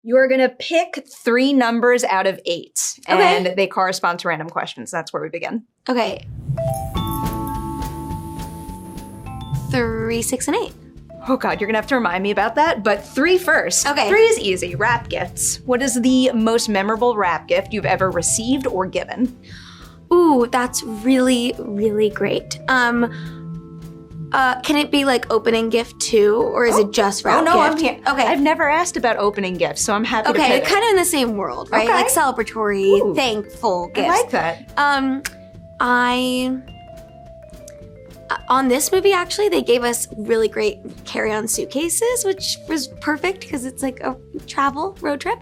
You are going to pick 3 numbers out of 8, and they correspond to random questions. That's where we begin. Okay. 3, 6, and 8. Oh God, you're going to have to remind me about that, but 3 first. Okay. 3 is easy. Wrap gifts. What is the most memorable wrap gift you've ever received or given? Ooh, that's really, really great. Can it be like opening gift too, or is it just wrap gift? I'm here. Okay. I've never asked about opening gifts, so I'm happy to Okay, pivot. kind of in the same world, right? Okay. Like celebratory, Ooh. thankful gifts. I like that. On this movie, actually, they gave us really great carry-on suitcases, which was perfect because it's like a travel road trip,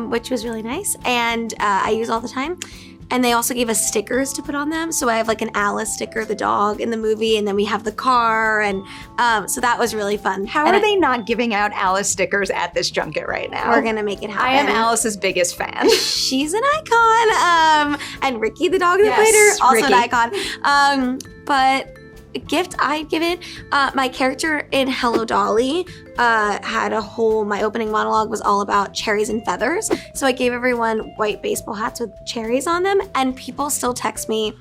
which was really nice, and I use all the time. And they also gave us stickers to put on them. So I have like an Alice sticker, the dog in the movie, and then we have the car, and so that was really fun. How are they not giving out Alice stickers at this junket right now? We're gonna make it happen. I am Alice's biggest fan. She's an icon. And Ricky, the dog that played her, also Ricky. an icon. But a gift I'd given, my character in Hello Dolly had my opening monologue was all about cherries and feathers. So I gave everyone white baseball hats with cherries on them, and people still text me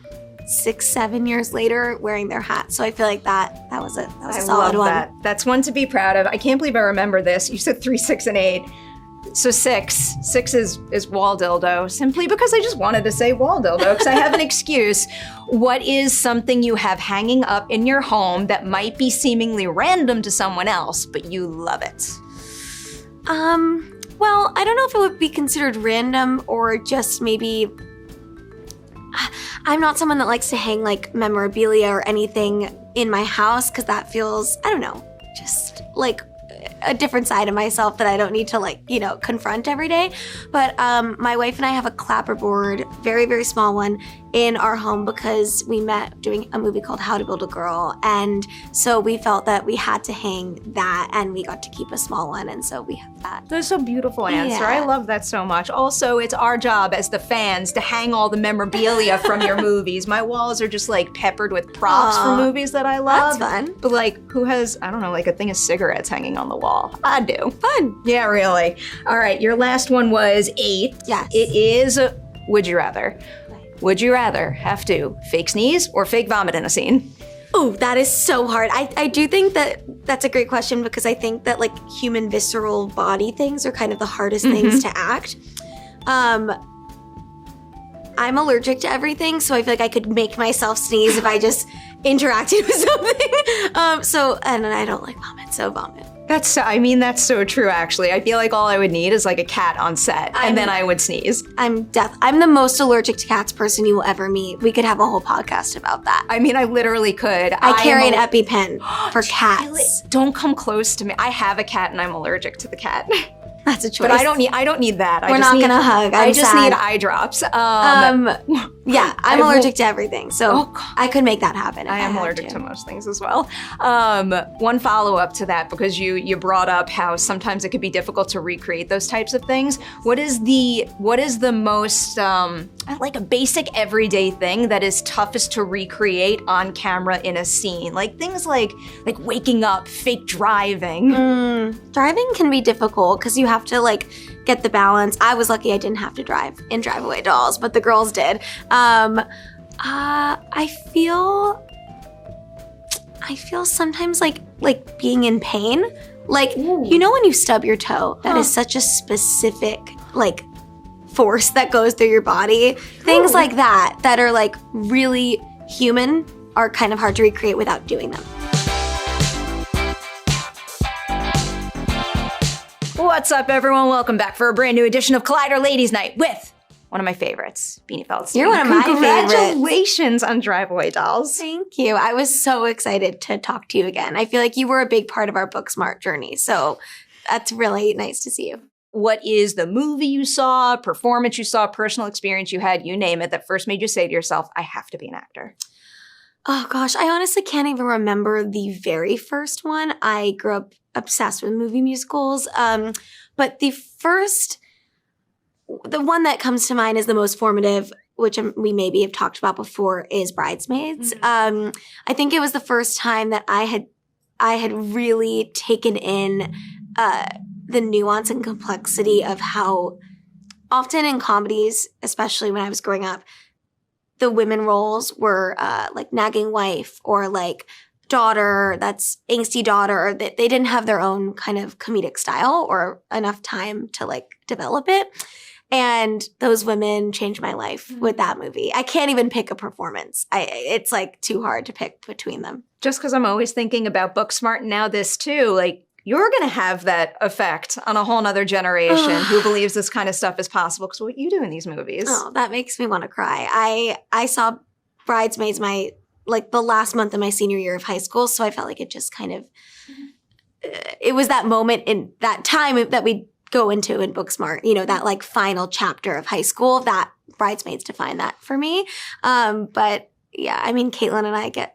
6-7 years later wearing their hats. So I feel like that was a solid one. That. That's one to be proud of. I can't believe I remember this. You said 3, 6, and 8. So 6 is wall dildo, simply because I just wanted to say wall dildo because I have an excuse. What is something you have hanging up in your home that might be seemingly random to someone else, but you love it? Well, I don't know if it would be considered random or just maybe. I'm not someone that likes to hang like memorabilia or anything in my house because that feels, I don't know, just like a different side of myself that I don't need to confront every day. But my wife and I have a clapperboard, very, very small one, in our home because we met doing a movie called How to Build a Girl. And so we felt that we had to hang that, and we got to keep a small one. And so we have that. That's a beautiful answer. Yeah. I love that so much. Also, it's our job as the fans to hang all the memorabilia from your movies. My walls are just like peppered with props from movies that I love. That's fun. But like, who has, I don't know, like a thing of cigarettes hanging on the wall? I do. Fun. Yeah, really. All right, your last one was 8. Yes. It is, would you rather? Would you rather have to fake sneeze or fake vomit in a scene? Oh, that is so hard. I do think that's a great question because I think that like human visceral body things are kind of the hardest things to act. I'm allergic to everything, so I feel like I could make myself sneeze if I just interacted with something. And I don't like vomit, so vomit. That's so true, actually. I feel like all I would need is like a cat on set, and then I would sneeze. I'm the most allergic to cats person you will ever meet. We could have a whole podcast about that. I mean, I literally could. I carry an EpiPen for cats. Don't come close to me. I have a cat and I'm allergic to the cat. That's a choice. But I don't need that. We're not gonna hug. I just need eye drops. Yeah, I'm allergic to everything, so I could make that happen. I am allergic to most things as well. One follow-up to that, because you brought up how sometimes it could be difficult to recreate those types of things. What is the most like a basic everyday thing that is toughest to recreate on camera in a scene? Like things like waking up, fake driving. Driving can be difficult because you have to like get the balance. I was lucky I didn't have to drive in Drive Away Dolls, but the girls did. I feel sometimes like being in pain. Like, you know when you stub your toe, that is such a specific like force that goes through your body. Things like that are like really human are kind of hard to recreate without doing them. What's up, everyone? Welcome back for a brand new edition of Collider Ladies Night with one of my favorites, Beanie Feldstein. You're one of my favorites. Congratulations on Drive Away Dolls. Thank you. I was so excited to talk to you again. I feel like you were a big part of our Booksmart journey, so that's really nice to see you. What is the movie you saw, performance you saw, personal experience you had, you name it, that first made you say to yourself, I have to be an actor? Oh gosh, I honestly can't even remember the very first one. I grew up obsessed with movie musicals, but the one that comes to mind is the most formative, which we maybe have talked about before, is Bridesmaids. I think it was the first time that I had really taken in the nuance and complexity of how often in comedies, especially when I was growing up, the women roles were like nagging wife or like daughter, that's angsty daughter, or they didn't have their own kind of comedic style or enough time to like develop it. And those women changed my life with that movie. I can't even pick a performance. It's like too hard to pick between them. Just because I'm always thinking about Booksmart and now this too, like you're going to have that effect on a whole nother generation who believes this kind of stuff is possible because what you do in these movies. Oh, that makes me want to cry. I saw Bridesmaids the last month of my senior year of high school, so I felt like it just kind of, it was that moment in that time that we go into in Booksmart, you know, that like final chapter of high school, that Bridesmaids defined that for me. But yeah, I mean, Kaitlyn and I get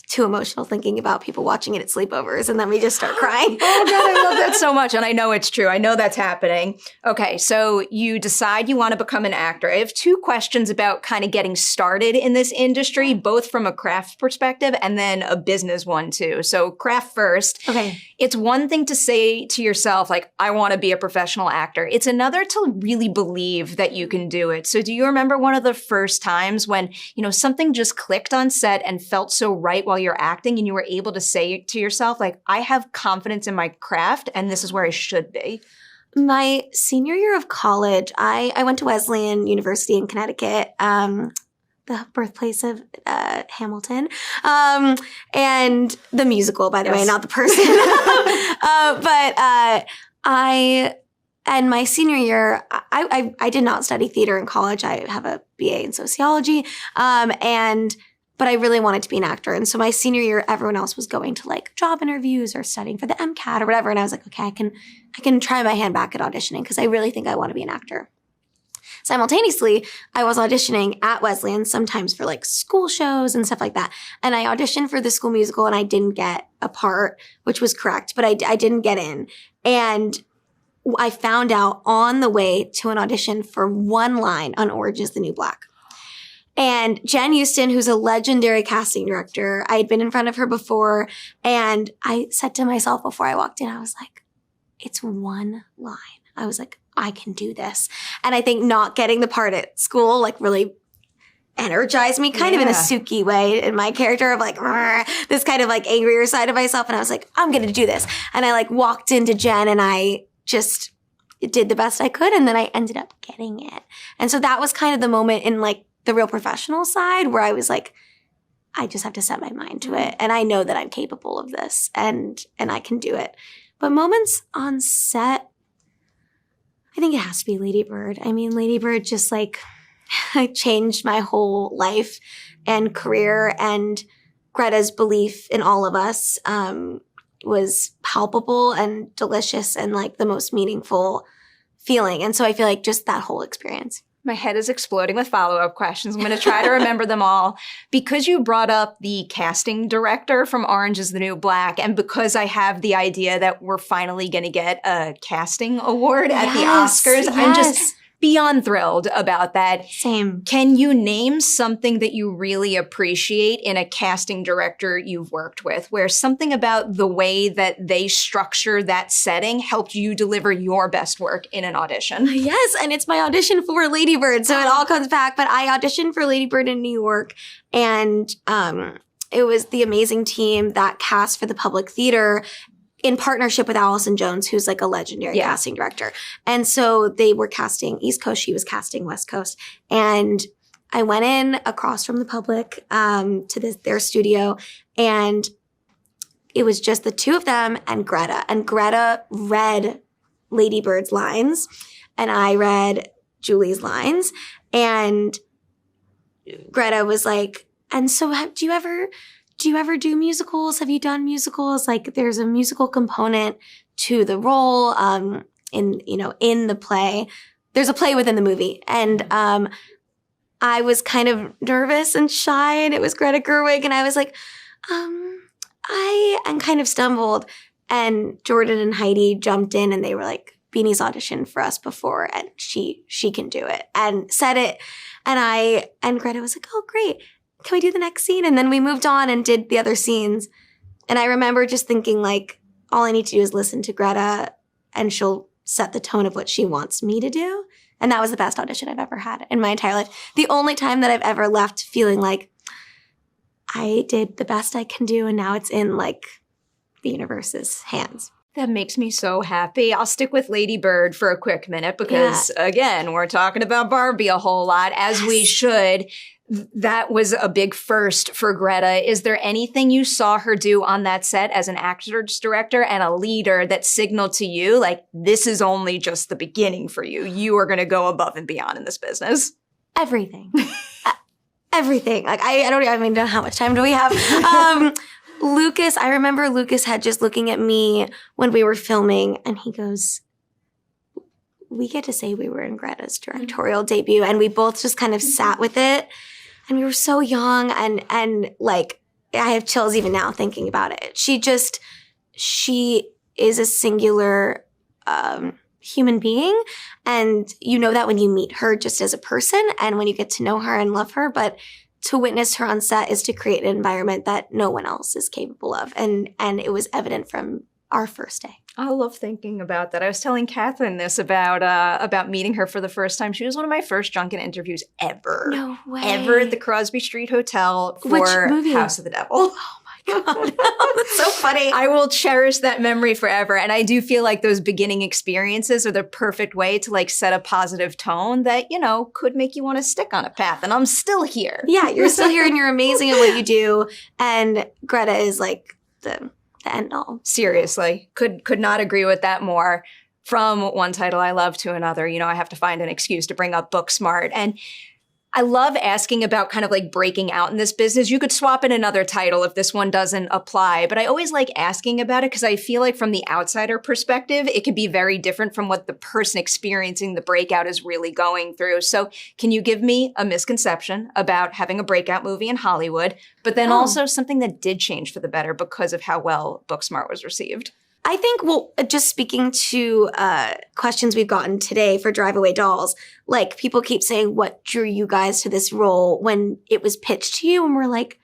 too emotional thinking about people watching it at sleepovers, and then we just start crying. Oh God, I love that so much. And I know it's true. I know that's happening. Okay, so you decide you want to become an actor. I have two questions about kind of getting started in this industry, both from a craft perspective and then a business one too. So craft first. Okay. It's one thing to say to yourself, like, I want to be a professional actor. It's another to really believe that you can do it. So do you remember one of the first times when, you know, something just clicked on set and felt so right while you're acting and you were able to say to yourself, like, I have confidence in my craft and this is where I should be? My senior year of college, I went to Wesleyan University in Connecticut, the birthplace of Hamilton, and the musical, by the way, not the person. And my senior year, I did not study theater in college. I have a BA in sociology, but I really wanted to be an actor. And so my senior year, everyone else was going to like job interviews or studying for the MCAT or whatever. And I was like, okay, I can try my hand back at auditioning because I really think I want to be an actor. Simultaneously, I was auditioning at Wesleyan sometimes for like school shows and stuff like that. And I auditioned for the school musical and I didn't get a part, which was correct, but I didn't get in. And I found out on the way to an audition for one line on Orange is the New Black. And Jen Houston, who's a legendary casting director, I had been in front of her before, and I said to myself before I walked in, I was like, it's one line. I was like, I can do this. And I think not getting the part at school like really energized me kind of in a Sukie way in my character of like, this kind of like angrier side of myself. And I was like, I'm going to do this. And I like walked into Jen and I just did the best I could. And then I ended up getting it. And so that was kind of the moment in like the real professional side where I was like, I just have to set my mind to it. And I know that I'm capable of this and I can do it. But moments on set, I think it has to be Lady Bird. I mean, Lady Bird just like changed my whole life and career, and Greta's belief in all of us was palpable and delicious and like the most meaningful feeling. And so I feel like just that whole experience. My head is exploding with follow-up questions. I'm going to try to remember them all. Because you brought up the casting director from Orange is the New Black, and because I have the idea that we're finally going to get a casting award at the Oscars, I'm just beyond thrilled about that. Same. Can you name something that you really appreciate in a casting director you've worked with, where something about the way that they structure that setting helped you deliver your best work in an audition? Yes, and it's my audition for Lady Bird, so it all comes back. But I auditioned for Lady Bird in New York, and it was the amazing team that cast for the Public Theater in partnership with Allison Jones, who's like a legendary casting director. And so they were casting East Coast, she was casting West Coast. And I went in across from the Public to their studio, and it was just the two of them and Greta. And Greta read Lady Bird's lines, and I read Julie's lines. And Greta was like, and so do you ever do musicals? Have you done musicals? Like, there's a musical component to the role in the play. There's a play within the movie. And I was kind of nervous and shy, and it was Greta Gerwig, and I was like, and kind of stumbled. And Jordan and Heidi jumped in, and they were like, Beanie's auditioned for us before, and she can do it, and said it. And Greta was like, oh, great. Can we do the next scene? And then we moved on and did the other scenes. And I remember just thinking like, all I need to do is listen to Greta and she'll set the tone of what she wants me to do. And that was the best audition I've ever had in my entire life. The only time that I've ever left feeling like I did the best I can do and now it's in like the universe's hands. That makes me so happy. I'll stick with Lady Bird for a quick minute because, again, we're talking about Barbie a whole lot, as we should. That was a big first for Greta. Is there anything you saw her do on that set as an actress, director, and a leader that signaled to you, like, this is only just the beginning for you? You are going to go above and beyond in this business? Everything. Everything. Like, I don't even know how much time do we have. Lucas, I remember Lucas had just looking at me when we were filming, and he goes, we get to say we were in Greta's directorial debut, and we both just kind of sat with it. And we were so young, and like, I have chills even now thinking about it. She is a singular human being, and you know that when you meet her just as a person and when you get to know her and love her. But to witness her on set is to create an environment that no one else is capable of, and it was evident from our first day. I love thinking about that. I was telling Kaitlyn this about meeting her for the first time. She was one of my first junket interviews ever. No way. Ever at the Crosby Street Hotel for Which movie? House of the Devil. Oh my God. That's so funny. I will cherish that memory forever. And I do feel like those beginning experiences are the perfect way to like set a positive tone that, you know, could make you want to stick on a path. And I'm still here. Yeah, you're still here and you're amazing at what you do. And Greta is like the end all. Seriously. Could not agree with that more. From one title I love to another, you know, I have to find an excuse to bring up Booksmart. And I love asking about kind of like breaking out in this business. You could swap in another title if this one doesn't apply, but I always like asking about it because I feel like from the outsider perspective, it could be very different from what the person experiencing the breakout is really going through. So can you give me a misconception about having a breakout movie in Hollywood, but then also something that did change for the better because of how well Booksmart was received? I think, well, just speaking to questions we've gotten today for Drive Away Dolls, like people keep saying, what drew you guys to this role when it was pitched to you? And we're like,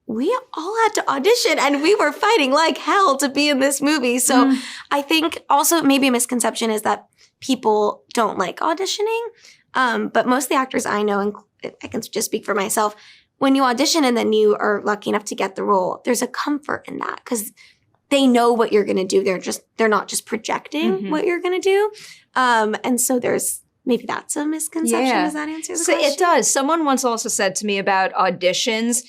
we all had to audition and we were fighting like hell to be in this movie. So I think also maybe a misconception is that people don't like auditioning. But most of the actors I know, and I can just speak for myself, when you audition and then you are lucky enough to get the role, there's a comfort in that because they know what you're going to do. They're not just projecting what you're going to do. And so maybe that's a misconception. Does that answer the question? It does. Someone once also said to me about auditions,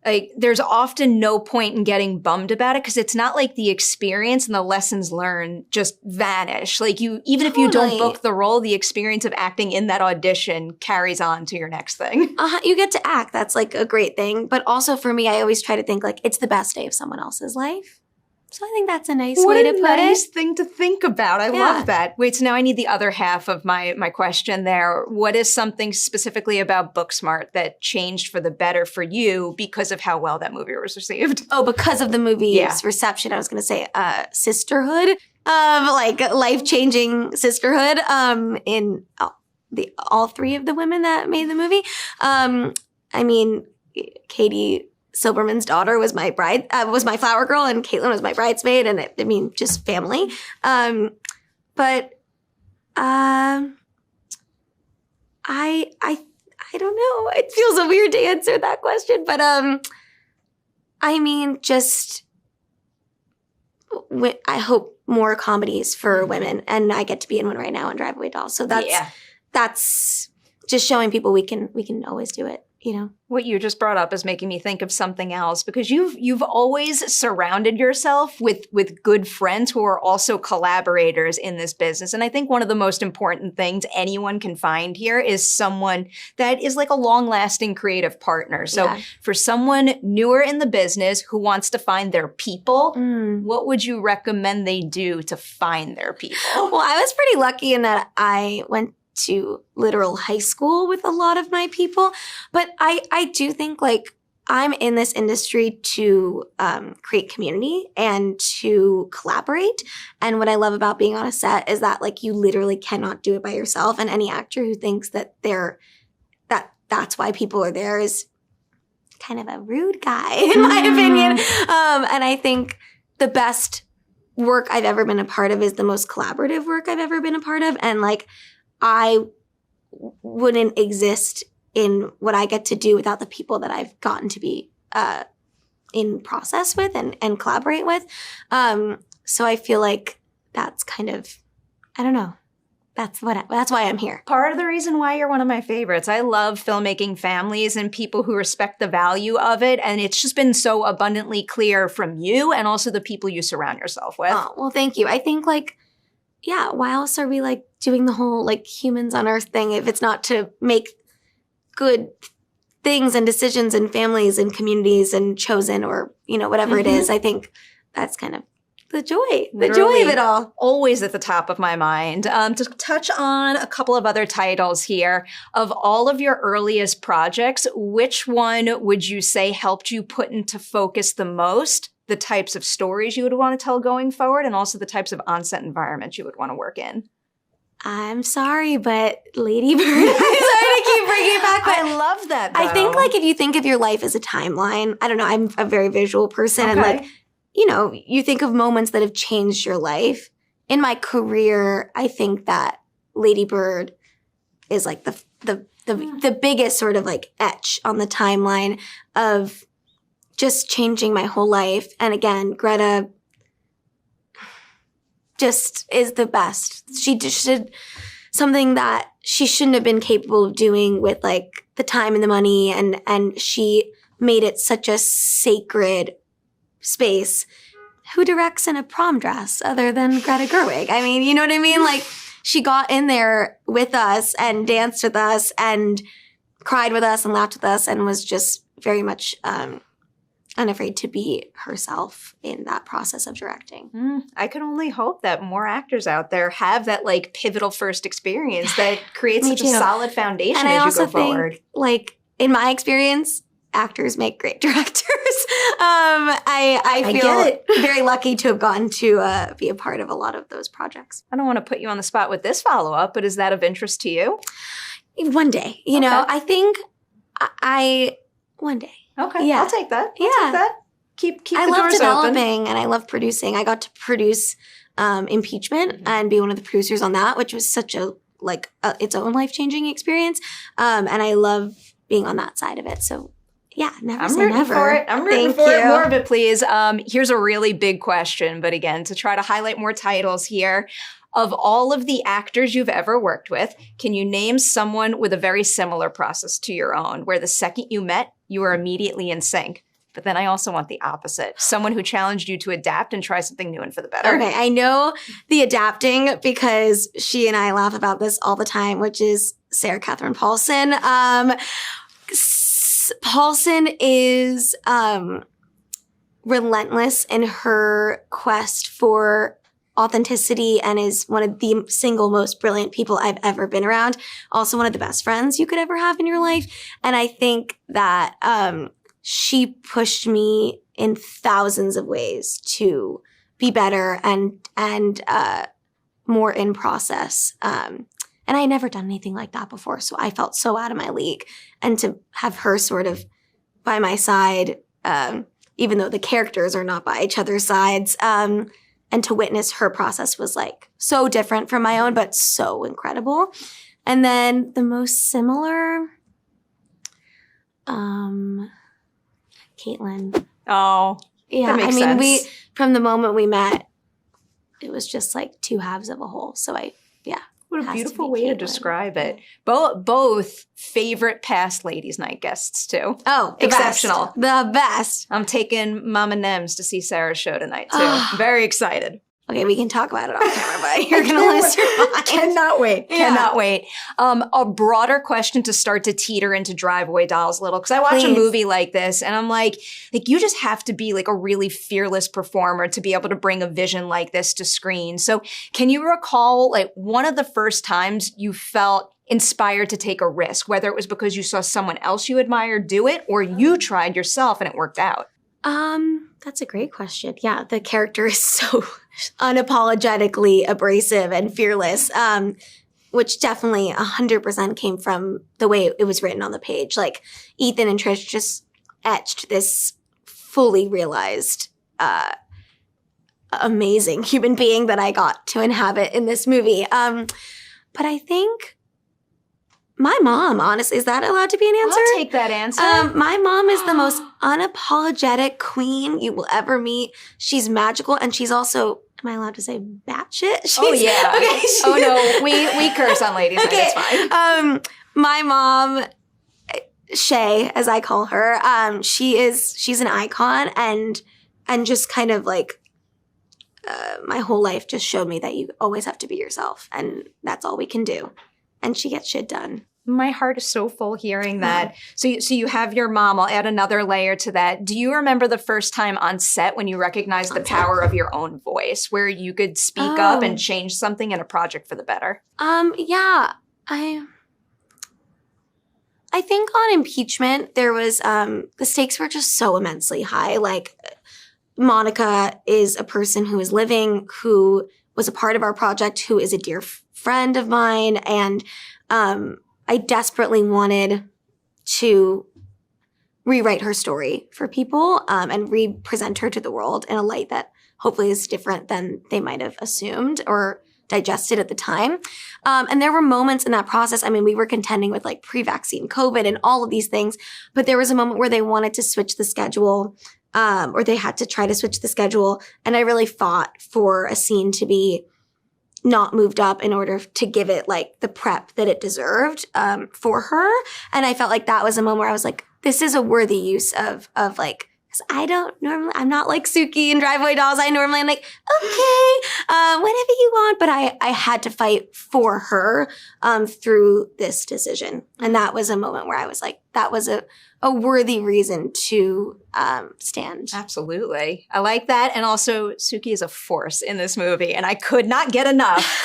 like there's often no point in getting bummed about it because it's not like the experience and the lessons learned just vanish. Like even if you don't book the role, the experience of acting in that audition carries on to your next thing. You get to act. That's like a great thing. But also for me, I always try to think like it's the best day of someone else's life. So I think that's a nice way to put it. What a nice thing to think about. I love that. Wait, so now I need the other half of my question there. What is something specifically about Booksmart that changed for the better for you because of how well that movie was received? Oh, because of the movie's reception, I was going to say sisterhood, like life-changing sisterhood in all three of the women that made the movie. I mean, Katie Silberman's daughter was my flower girl, and Kaitlyn was my bridesmaid, and just family. But I don't know. It feels so weird to answer that question, but I hope more comedies for women, and I get to be in one right now on Drive Away Dolls. So that's just showing people we can always do it. You know, what you just brought up is making me think of something else because you've always surrounded yourself with good friends who are also collaborators in this business. And I think one of the most important things anyone can find here is someone that is like a long-lasting creative partner. So for someone newer in the business who wants to find their people, what would you recommend they do to find their people? Well, I was pretty lucky in that I went to literal high school with a lot of my people. But I do think like I'm in this industry to create community and to collaborate. And what I love about being on a set is that like you literally cannot do it by yourself. And any actor who thinks that that's why people are there is kind of a rude guy, in my opinion. And I think the best work I've ever been a part of is the most collaborative work I've ever been a part of. And like, I wouldn't exist in what I get to do without the people that I've gotten to be in process with and collaborate with. So I feel like that's kind of, I don't know. That's why I'm here. Part of the reason why you're one of my favorites. I love filmmaking families and people who respect the value of it. And it's just been so abundantly clear from you and also the people you surround yourself with. Oh, well, thank you. I think like, yeah, why else are we like doing the whole like humans on earth thing if it's not to make good things and decisions and families and communities and chosen or, you know, whatever it is. I think that's kind of the joy of it all. Always at the top of my mind. To touch on a couple of other titles here, of all of your earliest projects, which one would you say helped you put into focus the most the types of stories you would want to tell going forward and also the types of on-set environments you would want to work in? I'm sorry, but Lady Bird. I'm sorry to keep bringing it back, but I love that, though. I think like if you think of your life as a timeline, I don't know, I'm a very visual person and like, you know, you think of moments that have changed your life. In my career, I think that Lady Bird is like the biggest sort of like etch on the timeline of just changing my whole life. And again, Greta just is the best. She just did something that she shouldn't have been capable of doing with like the time and the money, and she made it such a sacred space. Who directs in a prom dress other than Greta Gerwig? I mean, you know what I mean? Like, she got in there with us and danced with us and cried with us and laughed with us and was just very much unafraid to be herself in that process of directing. I can only hope that more actors out there have that like pivotal first experience that creates such a solid foundation and as I also you go forward. Think, like, in my experience, actors make great directors. I feel very lucky to have gotten to be a part of a lot of those projects. I don't want to put you on the spot with this follow-up, but is that of interest to you? One day, you know, I think one day. Okay, yeah. I'll take that. I'll take that. Keep the I love doors developing open. and I love producing. I got to produce Impeachment and be one of the producers on that, which was such a its own life-changing experience. And I love being on that side of it. So yeah, never say never. I'm rooting for it. More of it, please. Here's a really big question, but again, to try to highlight more titles here. Of all of the actors you've ever worked with, can you name someone with a very similar process to your own, where the second you met, you were immediately in sync? But then I also want the opposite. Someone who challenged you to adapt and try something new and for the better. Okay, I know the adapting because she and I laugh about this all the time, which is Sarah Catherine Paulson. Paulson is relentless in her quest for authenticity and is one of the single most brilliant people I've ever been around. Also one of the best friends you could ever have in your life. And I think that she pushed me in thousands of ways to be better and more in process. And I had never done anything like that before, so I felt so out of my league. And to have her sort of by my side, even though the characters are not by each other's sides, and to witness her process was like so different from my own, but so incredible. And then the most similar, Kaitlyn. Oh, yeah. that makes I mean, sense. from the moment we met, it was just like two halves of a whole. So What a beautiful way to describe it. Both favorite past ladies' night guests, too. Oh, exceptional. The best. I'm taking Mama Nems to see Sarah's show tonight, too. I'm very excited. Okay, we can talk about it on camera, but you're going to lose your mind. Cannot wait. Yeah. Cannot wait. A broader question to start to teeter into Driveway Dolls a little, because I watch a movie like this and I'm like, you just have to be like a really fearless performer to be able to bring a vision like this to screen. So can you recall like one of the first times you felt inspired to take a risk, whether it was because you saw someone else you admired do it or you tried yourself and it worked out? That's a great question. Yeah, the character is so unapologetically abrasive and fearless, which definitely 100% came from the way it was written on the page. Like Ethan and Trish just etched this fully realized amazing human being that I got to inhabit in this movie. But I think my mom, honestly, is that allowed to be an answer? I'll take that answer. My mom is the most unapologetic queen you will ever meet. She's magical, and she's also, am I allowed to say batshit? Oh, yeah. Okay. Oh, no. We curse on ladies' night. It's fine. My mom, Shay, as I call her, she's an icon, and just kind of like my whole life just showed me that you always have to be yourself, and that's all we can do. And she gets shit done. My heart is so full hearing that. So you have your mom. I'll add another layer to that. Do you remember the first time on set when you recognized the power of your own voice, where you could speak up and change something in a project for the better? Yeah. I think on Impeachment, there was, the stakes were just so immensely high. Like, Monica is a person who is living, who was a part of our project, who is a dear friend of mine. And I desperately wanted to rewrite her story for people and re-present her to the world in a light that hopefully is different than they might have assumed or digested at the time. And there were moments in that process. I mean, we were contending with like pre-vaccine COVID and all of these things, but there was a moment where they wanted to switch the schedule, or they had to try to switch the schedule. And I really fought for a scene to be not moved up in order to give it like the prep that it deserved for her. And I felt like that was a moment where I was like, this is a worthy use of like, I'm not like Sukie and Driveway Dolls. I normally am like, okay, whatever you want. But I had to fight for her through this decision. And that was a moment where I was like, that was a worthy reason to stand. Absolutely. I like that. And also, Sukie is a force in this movie, and I could not get enough.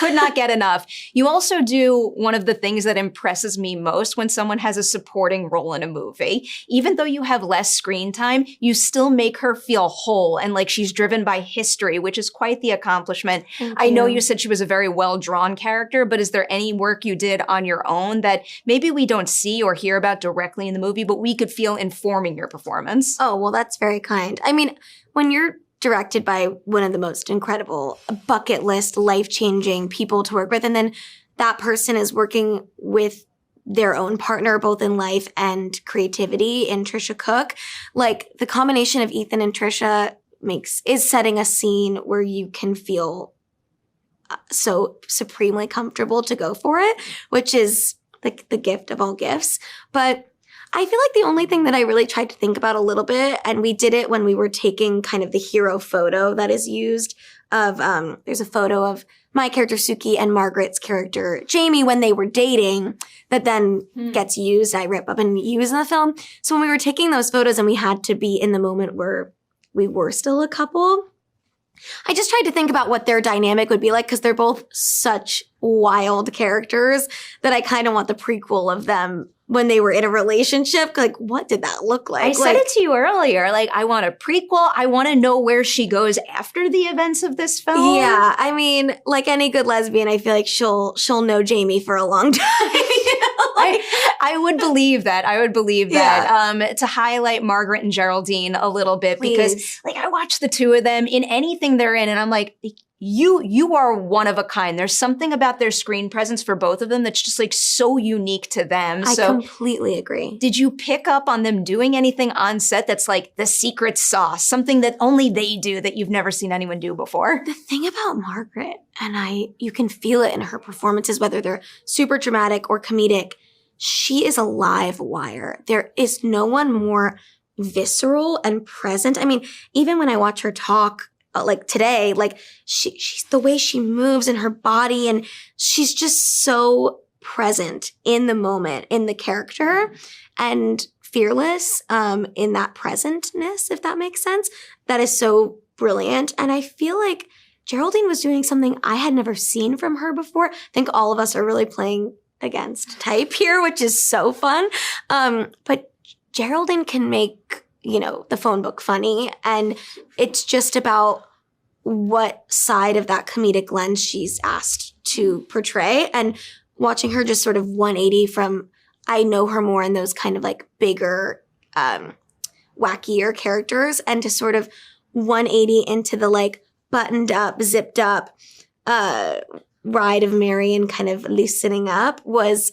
You also do one of the things that impresses me most when someone has a supporting role in a movie. Even though you have less screen time, you still make her feel whole and like she's driven by history, which is quite the accomplishment. I know you said she was a very well-drawn character, but is there any work you did on your own that maybe we don't see or hear about directly in the movie, but we could feel informing your performance? Oh, well, that's very kind. I mean, when you're directed by one of the most incredible bucket list, life-changing people to work with, and then that person is working with their own partner, both in life and creativity, in Tricia Cooke, like the combination of Ethan and Tricia is setting a scene where you can feel so supremely comfortable to go for it, which is the gift of all gifts. But I feel like the only thing that I really tried to think about a little bit, and we did it when we were taking kind of the hero photo that is used of, there's a photo of my character Sukie and Margaret's character Jamie when they were dating that then gets used. I rip up and use in the film. So when we were taking those photos and we had to be in the moment where we were still a couple, I just tried to think about what their dynamic would be like, because they're both such wild characters that I kind of want the prequel of them when they were in a relationship. Like, what did that look like? I said it to you earlier. Like, I want a prequel. I want to know where she goes after the events of this film. Yeah, I mean, like any good lesbian, I feel like she'll know Jamie for a long time. You know? Like, I would believe that. that. To highlight Margaret and Geraldine a little bit, because like I watch the two of them in anything they're in, and I'm like, you are one of a kind. There's something about their screen presence for both of them that's just like so unique to them. I completely agree. Did you pick up on them doing anything on set that's like the secret sauce, something that only they do that you've never seen anyone do before? The thing about Margaret, and you can feel it in her performances, whether they're super dramatic or comedic, she is a live wire. There is no one more visceral and present. I mean, even when I watch her talk, like today, like she's the way she moves in her body, and she's just so present in the moment, in the character, and fearless in that presentness, if that makes sense. That is so brilliant. And I feel like Geraldine was doing something I had never seen from her before. I think all of us are really playing against type here, which is so fun. But Geraldine can make, the phone book funny, and it's just about what side of that comedic lens she's asked to portray, and watching her just sort of 180 from, I know her more in those kind of like bigger, wackier characters, and to sort of 180 into the like buttoned up, zipped up ride of Marian kind of loosening up was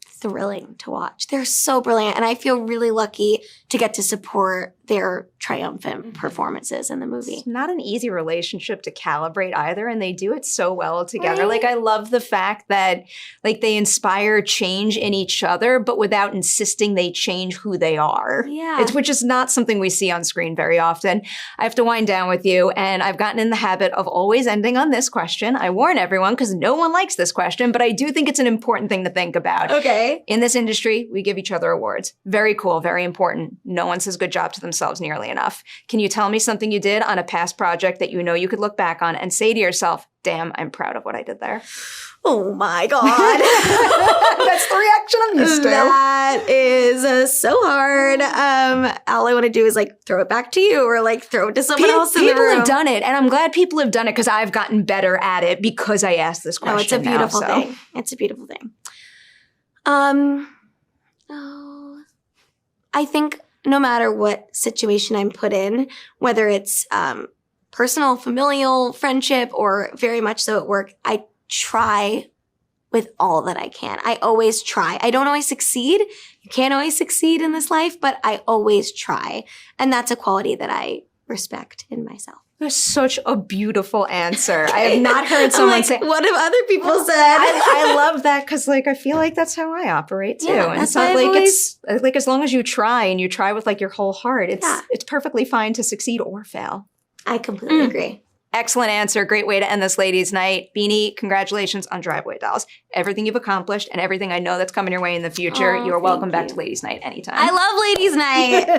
thrilling to watch. They're so brilliant, and I feel really lucky to get to support their triumphant performances in the movie. It's not an easy relationship to calibrate either, and they do it so well together. Right. Like, I love the fact that like they inspire change in each other, but without insisting they change who they are. Yeah. Which is not something we see on screen very often. I have to wind down with you, and I've gotten in the habit of always ending on this question. I warn everyone because no one likes this question, but I do think it's an important thing to think about. Okay. In this industry, we give each other awards. Very cool, very important. No one says good job to themselves nearly enough. Can you tell me something you did on a past project that you know you could look back on and say to yourself, damn, I'm proud of what I did there? Oh my God. That's the reaction I'm used to. That is so hard. All I want to do is like throw it back to you or like throw it to someone else in the room. People have done it, and I'm glad people have done it because I've gotten better at it because I asked this question. Oh, it's a beautiful thing. It's a beautiful thing. I think no matter what situation I'm put in, whether it's personal, familial, friendship, or very much so at work, I try with all that I can. I always try. I don't always succeed. You can't always succeed in this life, but I always try. And that's a quality that I respect in myself. That's such a beautiful answer. I have not heard someone say, what have other people said? I love that because like I feel like that's how I operate too. Yeah, and that's it's not why like I've always- it's like as long as you try and you try with like your whole heart, it's perfectly fine to succeed or fail. I completely agree. Excellent answer. Great way to end this ladies' night. Beanie, congratulations on Driveway Dolls. Everything you've accomplished and everything I know that's coming your way in the future. Oh, you are welcome thank back to ladies' night anytime. I love ladies' night.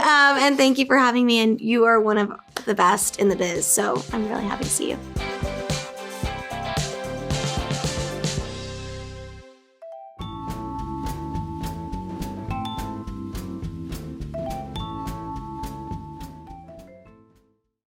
And thank you for having me. And you are one of the best in the biz. So I'm really happy to see you.